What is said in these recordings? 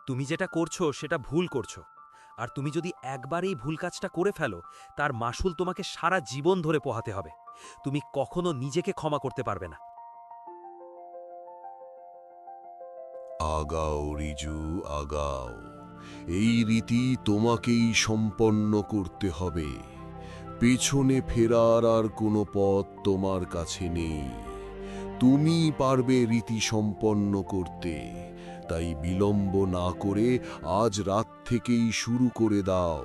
তুমি যেটা করছো সেটা ভুল করছো। আর তুমি যদি একবার এই ভুল কাজটা করে ফেলো, তার মাসুল তোমাকে সারা জীবন ধরে পোহাতে হবে। তুমি কখনো নিজেকে ক্ষমা করতে পারবে না। আগাও রিজু, আগাও। এই রীতি তোমাকেই সম্পন্ন করতে হবে। পেছনে ফেরার আর কোনো পথ তোমার কাছে নেই। তুমি পারবে রীতি সম্পন্ন করতে। তাই বিলম্ব না করে আজ রাত থেকেই শুরু করে দাও।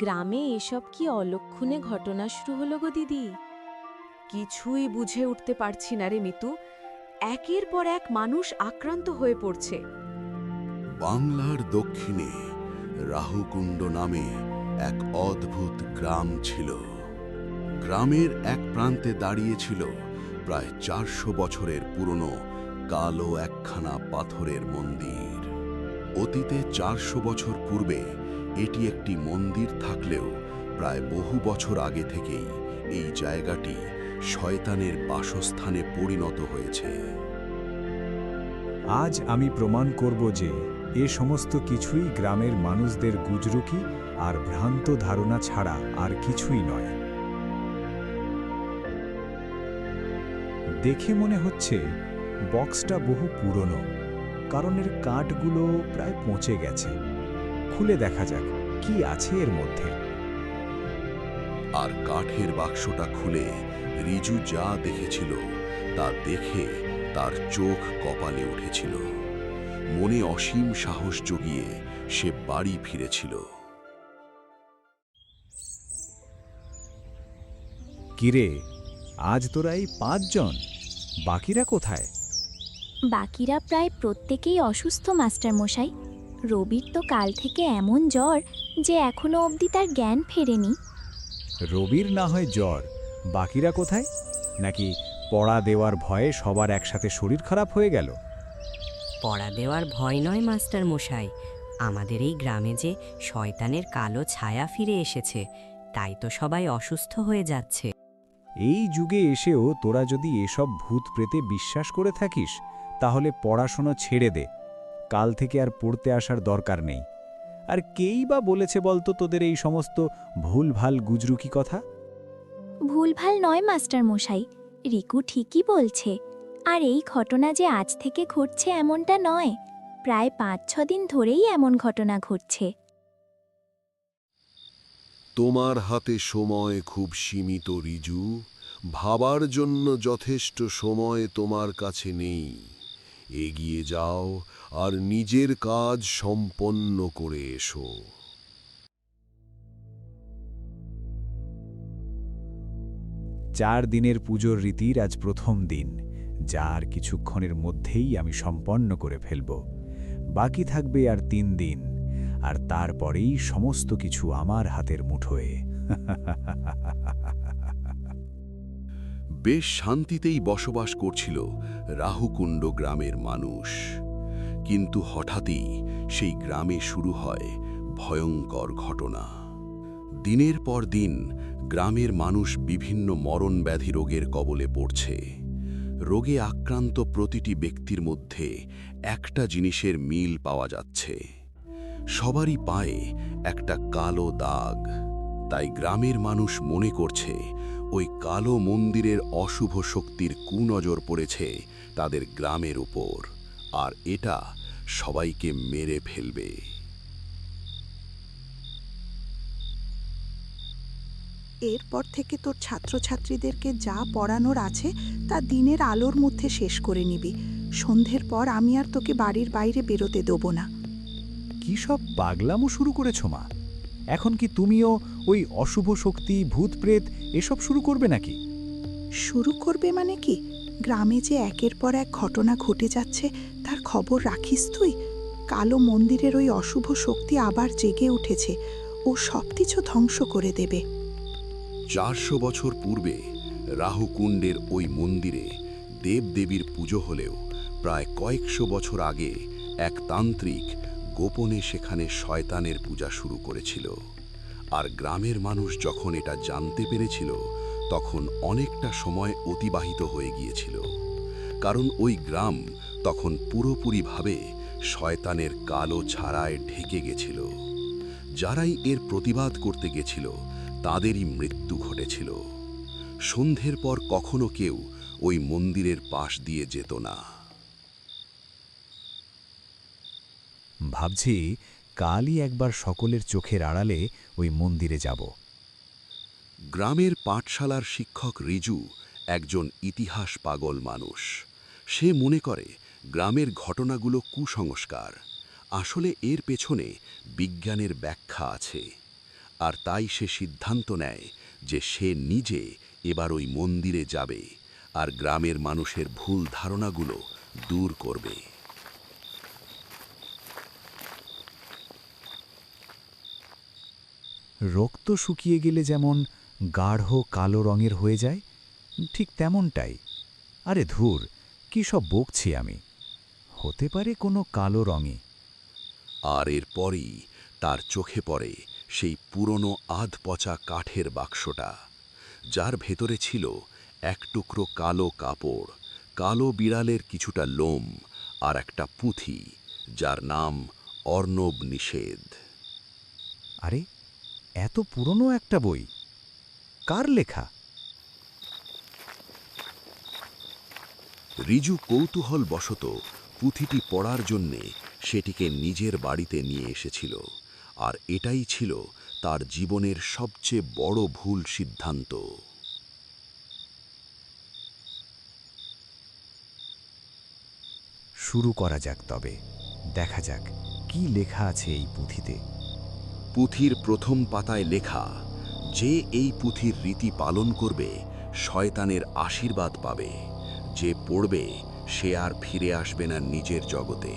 গ্রামে এসব কি অলক্ষণে ঘটনা শুরু হলো গো দিদি? কিছুই বুঝে উঠতে পারছি না রে মিতু। একের পর এক মানুষ আক্রান্ত হয়ে পড়ছে। বাংলার দক্ষিণে রাহুকুণ্ড নামে এক অদ্ভুত গ্রাম ছিল। গ্রামের এক প্রান্তে দাঁড়িয়েছিল প্রায় ৪০০ বছরের পুরনো কালো একখানা পাথরের মন্দির। অতীতে ৪০০ বছর পূর্বে এটি একটি মন্দির থাকলেও প্রায় বহু বছর আগে থেকেই এই জায়গাটি শয়তানের বাসস্থানে পরিণত হয়েছে। আজ আমি প্রমাণ করব যে এ সমস্ত কিছুই গ্রামের মানুষদের গুজরুকি আর ভ্রান্ত ধারণা ছাড়া আর কিছুই নয়। দেখে মনে হচ্ছে বক্সটা বহু পুরনো, কারণ এর কাঠগুলো প্রায় পচে গেছে। খুলে দেখা যাক কি আছে এর মধ্যে। আর কাঠের বাক্সটা খুলে রিজু যা দেখেছিল তা দেখে তার চোখ কপালে উঠেছিল। মনে অসীম সাহস জগিয়ে সে বাড়ি ফিরেছিল। কিরে, আজ তোরা এই ৫ জন, বাকিরা কোথায়? বাকিরা প্রায় প্রত্যেকেই অসুস্থ মাস্টার মশাই। রবির তো কাল থেকে এমন জ্বর যে এখনো অবধি তার জ্ঞান ফেরেনি। রবির না হয় জ্বর, বাকিরা কোথায়? নাকি পড়া দেওয়ার ভয়ে সবার একসাথে শরীর খারাপ হয়ে গেল? পড়া দেওয়ার ভয় নয় মাস্টার মশাই, আমাদের এই গ্রামে যে শয়তানের কালো ছায়া ফিরে এসেছে, তাই তো সবাই অসুস্থ হয়ে যাচ্ছে। এই যুগে এসেও তোরা যদি এসব ভূত প্রেতে বিশ্বাস করে থাকিস, তাহলে পড়াশোনা ছেড়ে দে। কাল থেকে আর পড়তে আসার দরকার নেই। আর কেই বা বলেছে বলতো তোদের এই সমস্ত ভুলভাল গুজরুকি কথা? ভুলভাল নয় মাস্টার মশাই, রিকু ঠিকই বলছে। আর এই ঘটনা যে আজ থেকে ঘটছে এমনটা নয়, প্রায় ৫-৬ দিন ধরেই এমন ঘটনা ঘটছে। তোমার হাতে সময় খুব সীমিত রিজু। ভাবার জন্য যথেষ্ট সময় তোমার কাছে নেই। এগিয়ে যাও আর নিজের কাজ সম্পন্ন করে এসো। ৪ দিনের পুজোর রীতির আজ প্রথম দিন, যার কিছুক্ষণের মধ্যেই আমি সম্পন্ন করে ফেলব। বাকি থাকবে আর ৩ দিন, আর তারপরেই সমস্ত কিছু আমার হাতের মুঠোয়। বেশ শান্তিতেই বসবাস করছিল রাহুকুণ্ড গ্রামের মানুষ। কিন্তু হঠাৎই সেই গ্রামে শুরু হয় ভয়ঙ্কর ঘটনা। দিনের পর দিন গ্রামের মানুষ বিভিন্ন মরণব্যাধি রোগের কবলে পড়ছে। রোগে আক্রান্ত প্রতিটি ব্যক্তির মধ্যে একটা জিনিসের মিল পাওয়া যাচ্ছে। সবারই পায়ে একটা কালো দাগ। তাই গ্রামের মানুষ মনে করছে ওই কালো মন্দিরের অশুভ শক্তির কুনজর পড়েছে তাদের গ্রামের উপর, আর এটা সবাইকে মেরে ফেলবে। এরপর থেকে তোর ছাত্রছাত্রীদেরকে যা পড়ানোর আছে তা দিনের আলোর মধ্যে শেষ করে নিবি। সন্ধ্যের পর আমি আর তোকে বাড়ির বাইরে বেরোতে দেবো না। কি সব পাগলামো শুরু করেছ মা? এখন কি তুমিও ওই অশুভ শক্তি, ভূত প্রেত এসব শুরু করবে নাকি? শুরু করবে মানে কি? গ্রামে যে একের পর এক ঘটনা ঘটে যাচ্ছে তার খবর রাখিস তুই? কালো মন্দিরের ওই অশুভ শক্তি আবার জেগে উঠেছে। ও সব কিছু ধ্বংস করে দেবে। ৪০০ বছর পূর্বে রাহুকুণ্ডের ওই মন্দিরে দেবদেবীর পুজো হলেও প্রায় কয়েকশো বছর আগে এক তান্ত্রিক গোপনে সেখানে শয়তানের পূজা শুরু করেছিল। আর গ্রামের মানুষ যখন এটা জানতে পেরেছিল, তখন অনেকটা সময় অতিবাহিত হয়ে গিয়েছিল। কারণ ওই গ্রাম তখন পুরোপুরিভাবে শয়তানের কালো ছায়ায় ঢেকে গেছিল। যারাই এর প্রতিবাদ করতে গেছিল তাদেরই মৃত্যু ঘটেছিল। সন্ধ্যের পর কখনো কেউ ওই মন্দিরের পাশ দিয়ে যেত না। ভাবছি কালই একবার সকলের চোখের আড়ালে ওই মন্দিরে যাব। গ্রামের পাঠশালার শিক্ষক রিজু একজন ইতিহাস পাগল মানুষ। সে মনে করে গ্রামের ঘটনাগুলো কুসংস্কার। আসলে এর পেছনে বিজ্ঞানের ব্যাখ্যা আছে। আর তাই সে সিদ্ধান্ত নেয় যে সে নিজে এবার ওই মন্দিরে যাবে আর গ্রামের মানুষের ভুল ধারণাগুলো দূর করবে। রক্ত শুকিয়ে গেলে যেমন গাঢ় কালো রঙের হয়ে যায়, ঠিক তেমনটাই। আরে ধুর, কি সব বকছি আমি। হতে পারে কোনো কালো রঙে। আর এরপরই তার চোখে পড়ে সেই পুরনো আধপচা কাঠের বাক্সটা, যার ভেতরে ছিল এক টুকরো কালো কাপড়, কালো বিড়ালের কিছুটা লোম আর একটা পুঁথি, যার নাম অর্ণব নিষেধ। আরে এত পুরনো একটা বই, কার লেখা? রিজু কৌতূহল বশত পুঁথিটি পড়ার জন্যে সেটিকে নিজের বাড়িতে নিয়ে এসেছিল। আর এটাই ছিল তার জীবনের সবচেয়ে বড় ভুল সিদ্ধান্ত। শুরু করা যাক তবে, দেখা যাক কি লেখা আছে এই পুঁথিতে। পুঁথির প্রথম পাতায় লেখা, যে এই পুঁথির রীতি পালন করবে শয়তানের আশীর্বাদ পাবে, যে পড়বে সে আর ফিরে আসবে না নিজের জগতে।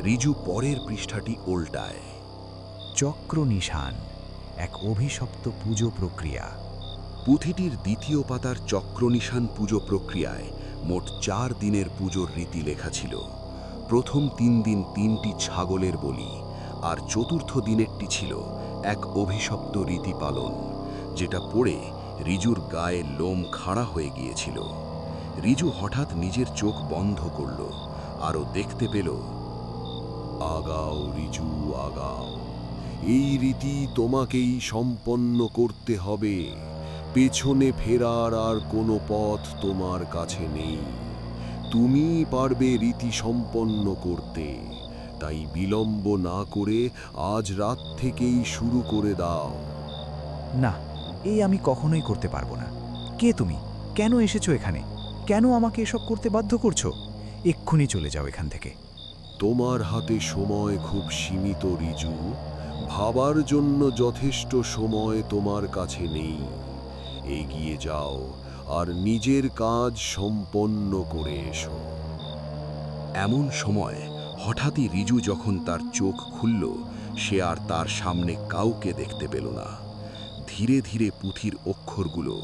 রিজু পরের পৃষ্ঠাটি উল্টায়। চক্র নিশান, এক অভিশপ্ত পুজো প্রক্রিয়া। পুঁথিটির দ্বিতীয় পাতার চক্রনিশান পুজো প্রক্রিয়ায় মোট 4 দিনের পুজোর রীতি লেখা ছিল। প্রথম 3 দিন 3টি ছাগলের বলি, আর চতুর্থ দিনেরটি ছিল এক অভিশপ্ত রীতি পালন, যেটা পড়ে রিজুর গায়ে লোম খাড়া হয়ে গিয়েছিল। রিজু হঠাৎ নিজের চোখ বন্ধ করল, আরও দেখতে পেল, আগাও রিজু আগাও, এই রীতি তোমাকেই সম্পন্ন করতে হবে। পেছনে ফেরার আর কোনো পথ তোমার কাছে নেই। তুমি পারবে রীতি সম্পন্ন করতে, তাই বিলম্ব না করে আজ রাত থেকেই শুরু করে দাও। না, এই আমি কখনোই করতে পারবো না। কে তুমি? কেন এসেছো এখানে? কেন আমাকে এসব করতে বাধ্য করছো? এক্ষুনি চলে যাও এখান থেকে। তোমার হাতে সময় খুব সীমিত রিজু, ভাবার জন্য যথেষ্ট সময় তোমার কাছে নেই। এগিয়ে যাও আর নিজের কাজ সম্পন্ন করে এসো। এমন সময় হঠাৎই রিজু যখন তার চোখ খুলল, সে আর তার সামনে কাউকে দেখতে পেল না। ধীরে ধীরে পুঁথির অক্ষরগুলো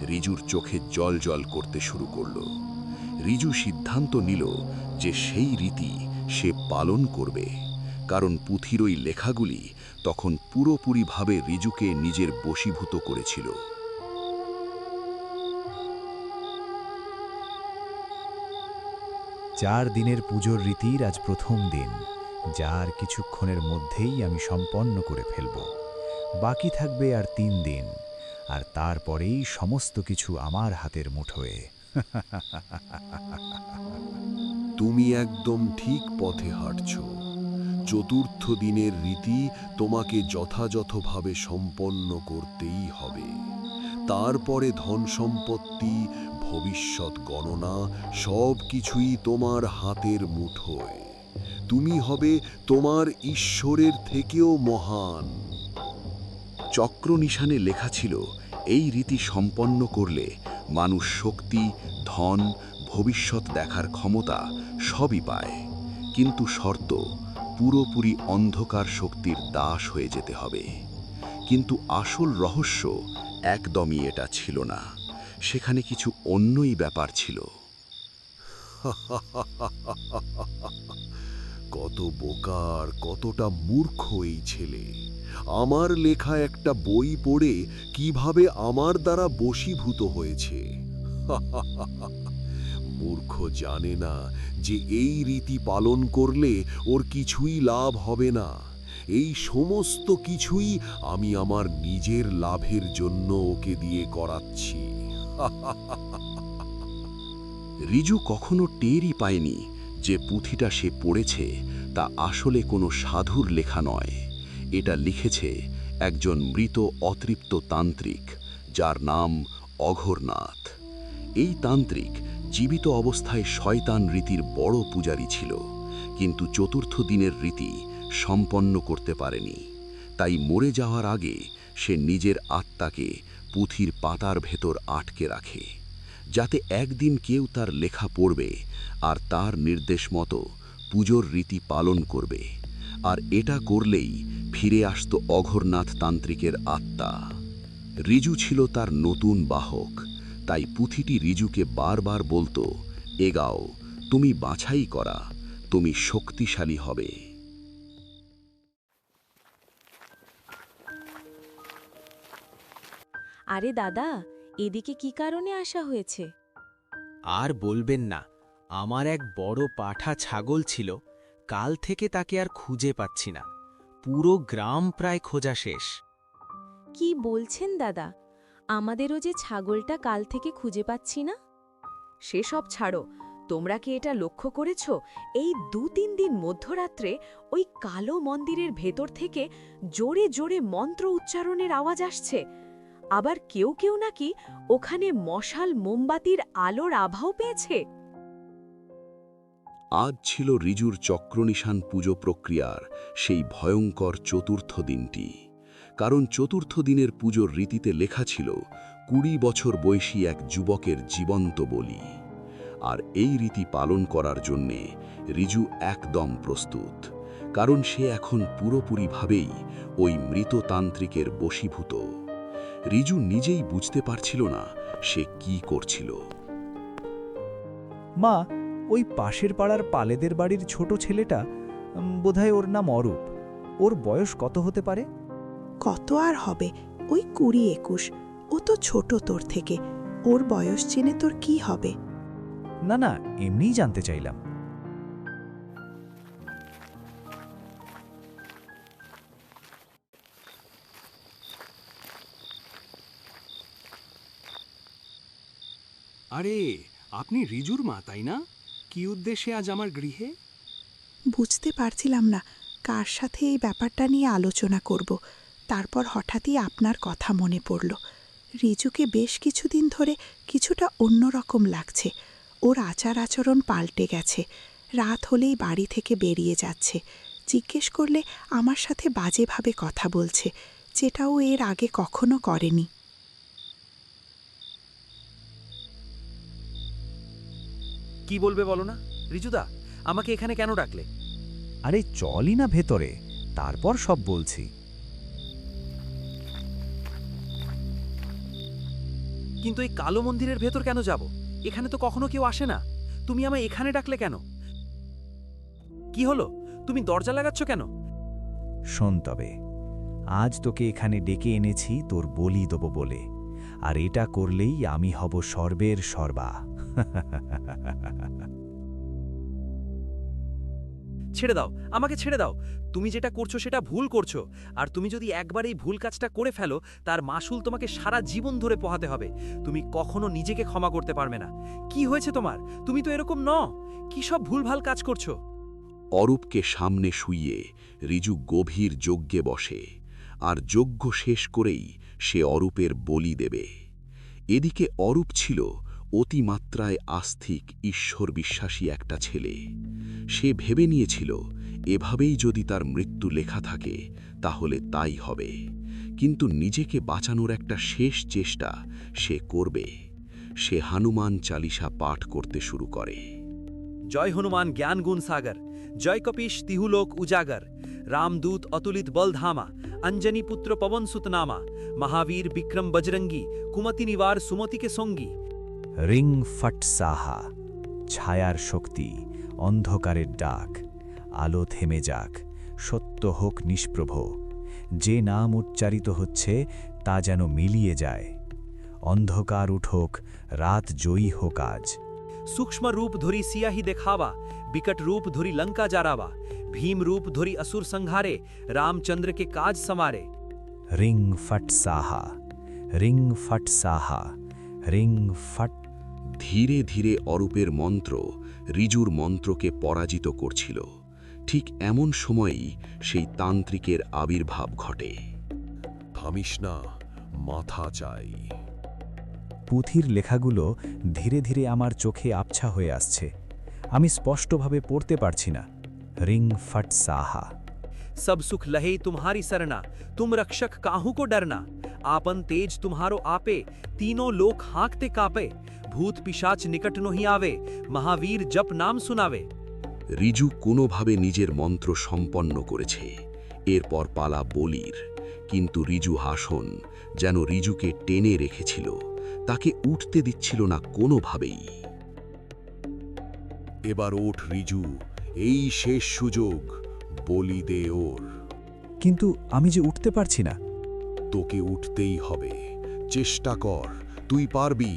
রিজুর চোখে জল করতে শুরু করল। রিজু সিদ্ধান্ত নিল যে সেই রীতি সে পালন করবে, কারণ পুঁথির ওই লেখাগুলি তখন পুরোপুরিভাবে রিজুকে নিজের বশীভূত করেছিল। 4 দিনের পুজোর রীতির আজ প্রথম দিন, যার কিছুক্ষণের মধ্যেই আমি সম্পন্ন করে ফেলব। বাকি থাকবে আর 3 দিন, আর তারপরেই সমস্ত কিছু আমার হাতের মুঠোয়। তুমি একদম ঠিক পথে হাঁটছ। চতুর্থ দিনের রীতি তোমাকে যথাযথভাবে সম্পন্ন করতেই হবে। তারপরে ধন সম্পত্তি, ভবিষ্যৎ গণনা সব কিছুই তোমার হাতের মুঠোয়। তুমি হবে তোমার ঈশ্বরের থেকেও মহান। চক্র নিশানে লেখা ছিল, এই রীতি সম্পন্ন করলে মানুষ শক্তি, ধন, ভবিষ্যৎ দেখার ক্ষমতা সবই পায়, কিন্তু শর্ত, পুরোপুরি অন্ধকার শক্তির দাস হয়ে যেতে হবে। কিন্তু আসল রহস্য একদমই এটা ছিল না, সেখানে কিছু অন্যই ব্যাপার ছিল। কত বোকার, কতটা মূর্খ এই ছেলে! আমার লেখা একটা বই পড়ে কিভাবে আমার দ্বারা বশীভূত হয়েছে। মূর্খ জানে না যে এই রীতি পালন করলে ওর কিছুই লাভ হবে না। এই সমস্ত কিছুই আমি আমার নিজের লাভের জন্য ওকে দিয়ে করাচ্ছি। রিজু কখনো টেরই পায়নি যে পুঁথিটা সে পড়েছে তা আসলে কোনো সাধুর লেখা নয়। এটা লিখেছে একজন মৃত অতৃপ্ত তান্ত্রিক, যার নাম অঘোরনাথ। এই তান্ত্রিক জীবিত অবস্থায় শয়তান রীতির বড় পূজারী ছিল, কিন্তু চতুর্থ দিনের রীতি সম্পন্ন করতে পারেনি। তাই মরে যাওয়ার আগে সে নিজের আত্মাকে পুঁথির পাতার ভেতর আটকে রাখে, যাতে একদিন কেউ তার লেখা পড়বে আর তার নির্দেশ মতো পুজোর রীতি পালন করবে। আর এটা করলেই ফিরে আসতো অঘোরনাথ তান্ত্রিকের আত্মা। রিজু ছিল তার নতুন বাহক, তাই পুঁথিটি রিজুকে বারবার বলতো, এগাও, তুমি বাছাই করা, তুমি শক্তিশালী হবে। আরে দাদা, এদিকে কি কারণে আসা হয়েছে? আর বলবেন না, আমার এক বড় পাঠা ছাগল ছিল, কাল থেকে তাকে আর খুঁজে পাচ্ছি না। পুরো গ্রাম প্রায় খোঁজা শেষ। কি বলছেন দাদা? আমাদেরও যে ছাগলটা কাল থেকে খুঁজে পাচ্ছি না। সেসব ছাড়ো, তোমরা কি এটা লক্ষ্য করেছ? এই ২-৩ দিন মধ্যরাত্রে ওই কালো মন্দিরের ভেতর থেকে জোরে জোরে মন্ত্র উচ্চারণের আওয়াজ আসছে। আবার কেউ কেউ নাকি ওখানে মশাল মোমবাতির আলোর আভাও পেয়েছে। আজ ছিল রিজুর চক্রনিশান পুজো প্রক্রিয়ার সেই ভয়ঙ্কর চতুর্থ দিনটি। কারণ চতুর্থ দিনের পুজোর রীতিতে লেখা ছিল ২০ বছর বয়সী এক যুবকের জীবন্ত বলি। আর এই রীতি পালন করার জন্যে রিজু একদম প্রস্তুত, কারণ সে এখন পুরোপুরিভাবেই ওই মৃত তান্ত্রিকের বশীভূত। রিজু নিজেই বুঝতে পারছিল না সে কি করছিল। মা, ওই পাশের পাড়ার পালেদের বাড়ির ছোট ছেলেটা, বোধহয় ওর নাম অরূপ, ওর বয়স কত হতে পারে? কত আর হবে, ওই ২০-২১। ও তো ছোট তোর থেকে, ওর বয়স জেনে তোর কি হবে? না না, এমনিই জানতে চাইলাম। আরে, আপনি রিজুর মা, তাই না? কি উদ্দেশ্যে আজ আমার গৃহে? বুঝতে পারছিলাম না কার সাথে এই ব্যাপারটা নিয়ে আলোচনা করব। তারপর হঠাৎই আপনার কথা মনে পড়ল। রিজুকে বেশ কিছুদিন ধরে কিছুটা অন্যরকম লাগছে। ওর আচার আচরণ পাল্টে গেছে। রাত হলেই বাড়ি থেকে বেরিয়ে যাচ্ছে। জিজ্ঞেস করলে আমার সাথে বাজেভাবে কথা বলছে, যেটা ও এর আগে কখনো করেনি। কি বলবে বলো না? রিজুদা, আমাকে এখানে কেন ডাকলে? আরে চলই না ভেতরে, তারপর সব বলছি। কিন্তু এই কালো মন্দিরের ভেতর কেন যাব? এখানে তো কখনো কেউ আসে না। তুমি আমায় এখানে ডাকলে কেন? কি হলো? তুমি দরজা লাগাচ্ছ কেন? শোন তবে, আজ তোকে এখানে ডেকে এনেছি তোর বলি দেব বলে, আর এটা করলেই আমি হব সর্বের সর্বা। ছেড়ে দাও, আমাকে ছেড়ে দাও। তুমি যেটা করছো সেটা ভুল করছো, আর তুমি যদি একবার এই ভুল কাজটা করে ফেলো, তার মাসুল তোমাকে সারা জীবন ধরে পোহাতে হবে। তুমি কখনো নিজেকে ক্ষমা করতে পারবে না। কি হয়েছে তোমার? তুমি তো এরকম ন। কি সব ভুলভাল কাজ করছো? অরূপকে সামনে শুইয়ে রিজু গভীর যজ্ঞে বসে, আর যজ্ঞ শেষ করেই সে অরূপের বলি দেবে। এদিকে অরূপ ছিল অতিমাত্রায় আস্তিক, ঈশ্বর বিশ্বাসী একটা ছেলে। সে ভেবে নিয়েছিল এভাবেই যদি তার মৃত্যু লেখা থাকে তাহলে তাই হবে, কিন্তু নিজেকে বাঁচানোর একটা শেষ চেষ্টা সে করবে। সে হনুমান চালিসা পাঠ করতে শুরু করে। জয় হনুমান জ্ঞান গুণ সাগর, জয় কপিশ তিহুলোক উজাগর, রামদূত অতুলিত বলধামা, অঞ্জনী পুত্র পবন সুতনামা, মহাবীর বিক্রম বজরঙ্গী, কুমতি নিবার সুমতিকে সঙ্গী। রিং ফট সাহা, ছায়ার শক্তি, অন্ধকারের ডাক, আলো থেমে যাক, সত্য হোক নিষ্প্রভ। যে নাম উচ্চারিত হচ্ছে তা যেন মিলিয়ে যায়। অন্ধকার উঠোক, রাত জয়ী হোক আজ। सूक्ष्म रूप धुरी सियाही देखावा विकट रूप धुरी लंका जारावा भीम रूप धुरी असुर संहारे रामचंद्र के काज समारे। রিং ফট সাহা, রিং ফট সাহা, রিং ফট। ধীরে ধীরে অরূপের মন্ত্র রিজুর মন্ত্রকে পরাজিত করছিল। ঠিক এমন সময়েই সেই তান্ত্রিকের আবির্ভাব ঘটে। থামিস না, মাথা চাই। পুঁথির লেখাগুলো ধীরে ধীরে আমার চোখে আবছা হয়ে আসছে। আমি স্পষ্টভাবে পড়তে পারছি না। রিং ফট সাহা। सब सुख लहे तुम्हारी सरना तुम रक्षक काहू को डरना आपन तेज तुम्हारो आपे तीनों लोक हाँकते कापे भूत पिशाच निकट नहीं आवे महावीर जप नाम सुनावे। রিজু কোনোভাবে নিজের মন্ত্র সম্পন্ন করেছে। এরপর পালা বলির, কিন্তু রিজু হাসন যেন রিজুকে টেনে রেখেছিল, তাকে উঠতে দিচ্ছিল না কোনোভাবেই। এবার ওঠ রিজু, এই শেষ সুযোগ, বলি দে ওর। কিন্তু আমি যে উঠতে পারছি না। তোকে উঠতেই হবে, চেষ্টা কর, তুই পারবি,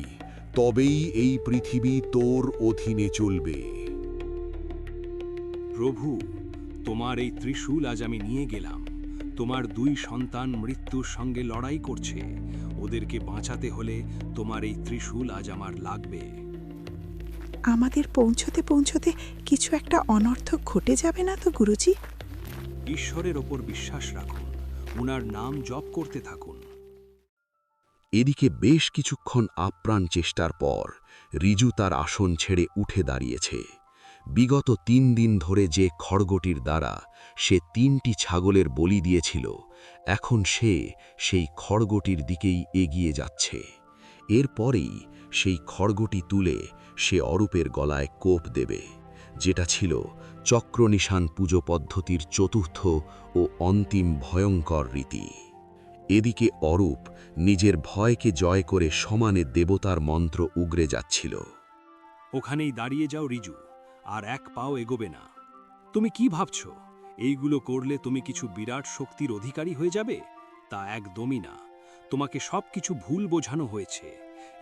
তবেই এই পৃথিবী তোর অধীনে চলবে। প্রভু, তোমার এই ত্রিশূল আজ আমি নিয়ে গেলাম। তোমার 2 সন্তান মৃত্যুর সঙ্গে লড়াই করছে, ওদেরকে বাঁচাতে হলে তোমার এই ত্রিশূল আজ আমার লাগবে। আমাদের পৌঁছতে পৌঁছতে কিছু একটা অনর্থক ঘটে যাবে না তো গুরুজি? ঈশ্বরের ওপর বিশ্বাস রাখুন, উনার নাম জপ করতে থাকুন। এদিকে বেশ কিছুক্ষণ আপ্রাণ চেষ্টার পর রিজু তার আসন ছেড়ে উঠে দাঁড়িয়েছে। বিগত 3 দিন ধরে যে খড়গটির দ্বারা সে 3টি ছাগলের বলি দিয়েছিল, এখন সে সেই খড়গটির দিকেই এগিয়ে যাচ্ছে। এরপরেই সেই খড়গটি তুলে সে অরূপের গলায় কোপ দেবে, যেটা ছিল চক্রনিশান পুজো পদ্ধতির 4র্থ ও অন্তিম ভয়ঙ্কর রীতি। এদিকে অরূপ নিজের ভয়কে জয় করে সমানে দেবতার মন্ত্র উগরে যাচ্ছিল। ওখানেই দাঁড়িয়ে যাও রিজু, আর এক পাও এগোবে না। তুমি কি ভাবছ এইগুলো করলে তুমি কিছু বিরাট শক্তির অধিকারী হয়ে যাবে? তা একদমই না। তোমাকে সবকিছু ভুল বোঝানো হয়েছে,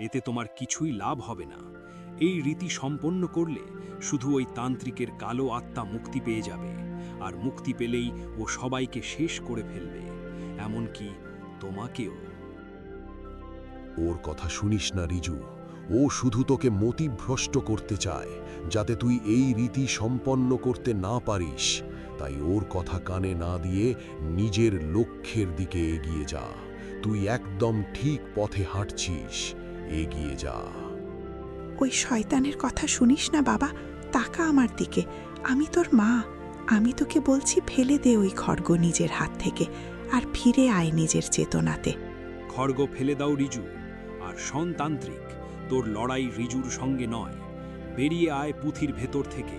এতে তোমার কিছুই লাভ হবে না। এই রীতি সম্পন্ন করলে শুধু ওই তান্ত্রিকের কালো আত্মা মুক্তি পেয়ে যাবে, আর মুক্তি পেলেই ও সবাইকে শেষ করে ফেলবে, এমনকি তোমাকেও। ওর কথা শুনিস না রিজু, ও শুধু তোকে মতিভ্রষ্ট করতে চায়, যাতে তুই এই রীতি সম্পন্ন করতে না পারিস। তাই ওর কথা কানে না দিয়ে নিজের লক্ষ্যের দিকে এগিয়ে যা। তুই একদম ঠিক পথে হাঁটছিস, এগিয়ে যা। ওই শয়তানের কথা শুনিস না বাবা, তাকা আমার দিকে। আমি তোর মা, আমি তোকে বলছি ফেলে দে ওই খড়গ নিজের হাত থেকে, আর ফিরে আয় নিজের চেতনাতে। খড়গ ফেলে দাও রিজু, আর সন্তান্ত্রিক, তোর লড়াই রিজুর সঙ্গে নয়। বেরিয়ে আয় পুঁথির ভেতর থেকে।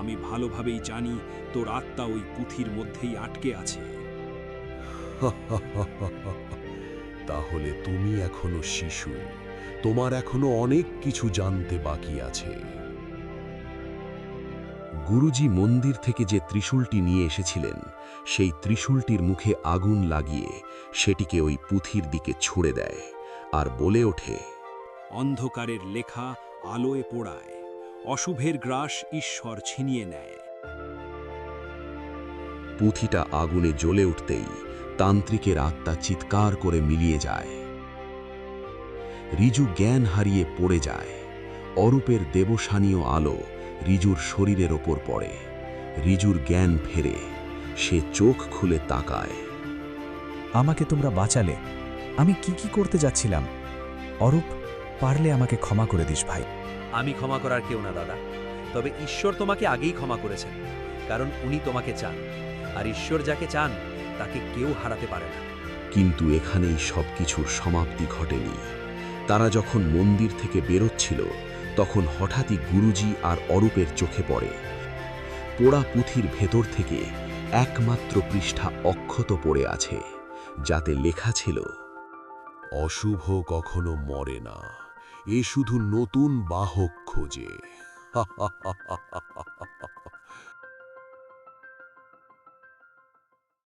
আমি ভালোভাবেই জানি তোর আত্মা ওই পুঁথির মধ্যেই আটকে আছে। তাহলে তুমি এখনো শিশু, তোমার এখনো অনেক কিছু জানতে বাকি আছে। গুরুজি মন্দির থেকে যে ত্রিশূলটি নিয়ে এসেছিলেন, সেই ত্রিশূলটির মুখে আগুন লাগিয়ে সেটিকে ওই পুঁথির দিকে ছুঁড়ে দেয়, আর বলে ওঠে, অন্ধকারের লেখা আলোয় পোড়ায়, অশুভের গ্রাস ঈশ্বর ছিনিয়ে নেয়। পুঁথিটা আগুনে জ্বলে উঠতেই তান্ত্রিকের আত্মা চিৎকার করে মিলিয়ে যায়। রিজু জ্ঞান হারিয়ে পড়ে যায়। অরূপের দেবসানীয় আলো রিজুর শরীরের ওপর পড়ে। রিজুর জ্ঞান ফেরে, সে চোখ খুলে তাকায়। আমাকে তোমরা বাঁচালে। আমি কি করতে যাচ্ছিলাম? অরূপ, পারলে আমাকে ক্ষমা করে দিস ভাই। আমি ক্ষমা করার কেউ না দাদা, তবে ঈশ্বর তোমাকে আগেই ক্ষমা করেছেন, কারণ উনি তোমাকে চান, আর ঈশ্বর যাকে চান তাকে কেউ হারাতে পারে না। কিন্তু এখানেই সবকিছুর সমাপ্তি ঘটেনি। তারা যখন মন্দির থেকে বেরোচ্ছিল, তখন হঠাৎই গুরুজি আর অরূপের চোখে পড়ে পোড়া পুঁথির ভেতর থেকে একমাত্র পৃষ্ঠা অক্ষত পড়ে আছে, যাতে লেখা ছিল, অশুভ কখনো মরে না, এ শুধু নতুন বাহক খোঁজে।